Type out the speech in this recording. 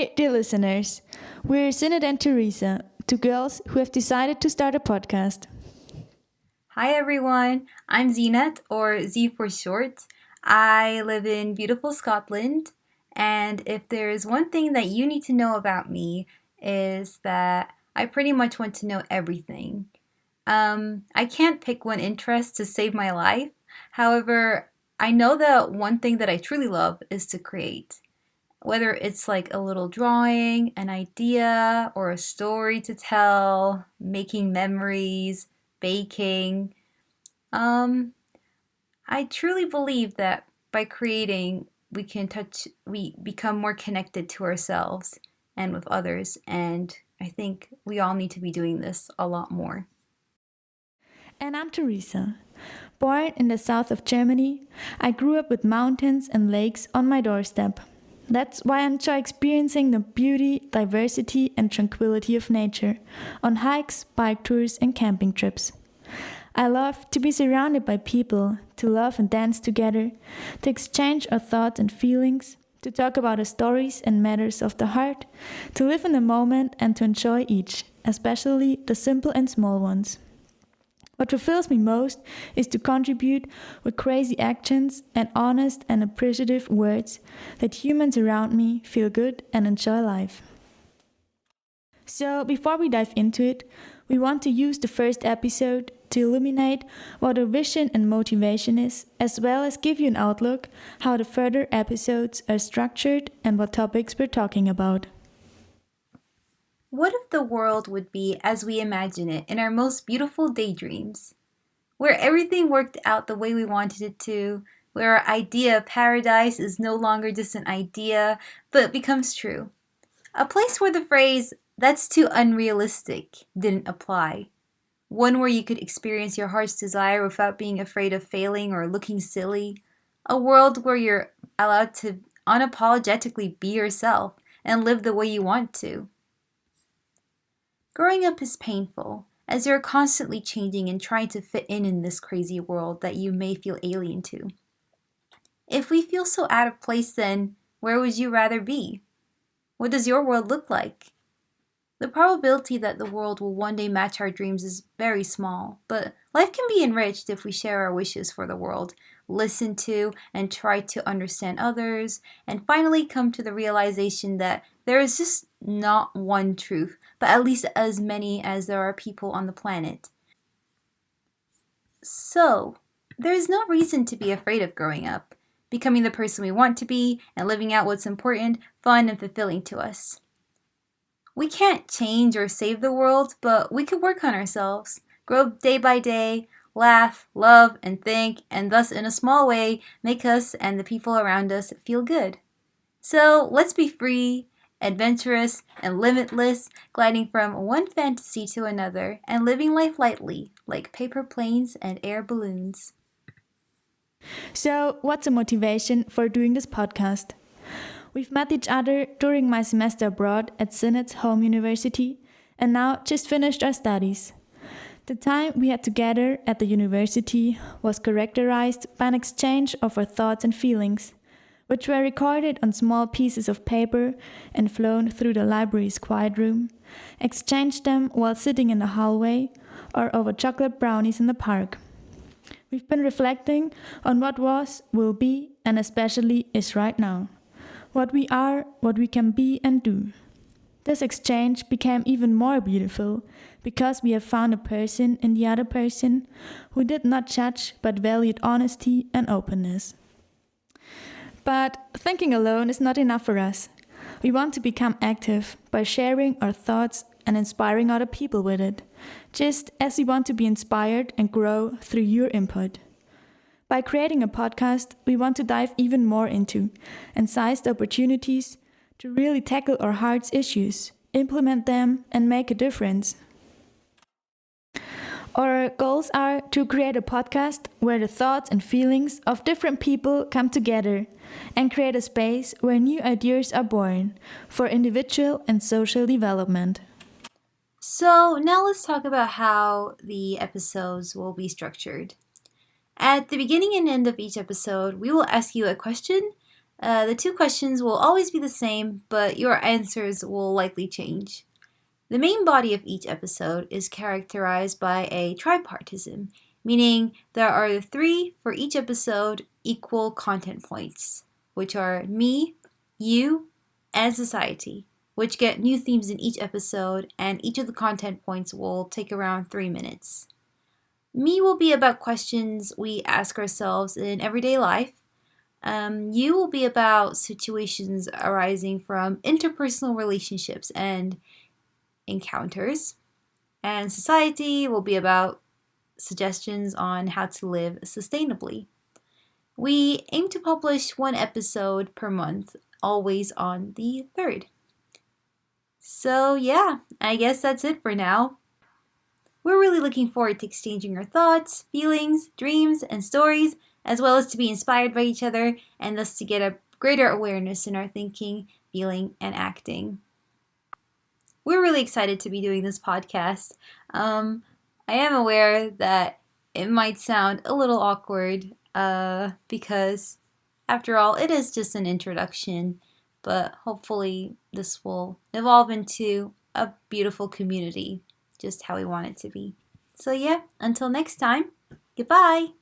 Hi, dear listeners. We're Zinat and Teresa, two girls who have decided to start a podcast. Hi everyone, I'm Zenat, or Z for short. I live in beautiful Scotland, and if there's one thing that you need to know about me, is that I pretty much want to know everything. I can't pick one interest to save my life. However, I know that one thing that I truly love is to create. Whether it's like a little drawing, an idea, or a story to tell, making memories, baking. Um, I truly believe that by creating, we become more connected to ourselves and with others. And I think we all need to be doing this a lot more. And I'm Teresa. Born in the south of Germany, I grew up with mountains and lakes on my doorstep. That's why I enjoy experiencing the beauty, diversity, and tranquility of nature on hikes, bike tours, and camping trips. I love to be surrounded by people, to laugh and dance together, to exchange our thoughts and feelings, to talk about the stories and matters of the heart, to live in the moment and to enjoy each, especially the simple and small ones. What fulfills me most is to contribute with crazy actions and honest and appreciative words that humans around me feel good and enjoy life. So, before we dive into it, we want to use the first episode to illuminate what our vision and motivation is, as well as give you an outlook how the further episodes are structured and what topics we're talking about. What if the world would be as we imagine it in our most beautiful daydreams? Where everything worked out the way we wanted it to, where our idea of paradise is no longer just an idea, but becomes true. A place where the phrase, that's too unrealistic, didn't apply. One where you could experience your heart's desire without being afraid of failing or looking silly. A world where you're allowed to unapologetically be yourself and live the way you want to. Growing up is painful, as you're constantly changing and trying to fit in this crazy world that you may feel alien to. If we feel so out of place, then where would you rather be? What does your world look like? The probability that the world will one day match our dreams is very small, but life can be enriched if we share our wishes for the world, listen to and try to understand others, and finally come to the realization that there is just not one truth, but at least as many as there are people on the planet. So, there is no reason to be afraid of growing up, becoming the person we want to be, and living out what's important, fun, and fulfilling to us. We can't change or save the world, but we could work on ourselves, grow day by day, laugh, love, and think, and thus, in a small way, make us and the people around us feel good. So let's be free, adventurous, and limitless, gliding from one fantasy to another and living life lightly, like paper planes and air balloons. So, what's the motivation for doing this podcast? We've met each other during my semester abroad at Zinat's home university and now just finished our studies. The time we had together at the university was characterized by an exchange of our thoughts and feelings, which were recorded on small pieces of paper and flown through the library's quiet room, exchanged them while sitting in the hallway or over chocolate brownies in the park. We've been reflecting on what was, will be, and especially is right now. What we are, what we can be and do. This exchange became even more beautiful because we have found a person in the other person who did not judge but valued honesty and openness. But thinking alone is not enough for us. We want to become active by sharing our thoughts and inspiring other people with it, just as we want to be inspired and grow through your input. By creating a podcast, we want to dive even more into and seize the opportunities to really tackle our heart's issues, implement them, and make a difference. Our goals are to create a podcast where the thoughts and feelings of different people come together and create a space where new ideas are born for individual and social development. So, now let's talk about how the episodes will be structured. At the beginning and end of each episode, we will ask you a question The two questions will always be the same, but your answers will likely change. The main body of each episode is characterized by a tripartism, meaning there are 3 for each episode equal content points, which are me, you, and society, which get new themes in each episode, and each of the content points will take around 3 minutes. Me will be about questions we ask ourselves in everyday life. You will be about situations arising from interpersonal relationships and encounters. And society will be about suggestions on how to live sustainably. We aim to publish 1 episode per month, always on the 3rd. So yeah, I guess that's it for now. We're really looking forward to exchanging our thoughts, feelings, dreams, and stories, as well as to be inspired by each other and thus to get a greater awareness in our thinking, feeling, and acting. We're really excited to be doing this podcast. I am aware that it might sound a little awkward because, after all, it is just an introduction, but hopefully this will evolve into a beautiful community, just how we want it to be. So yeah, until next time, goodbye!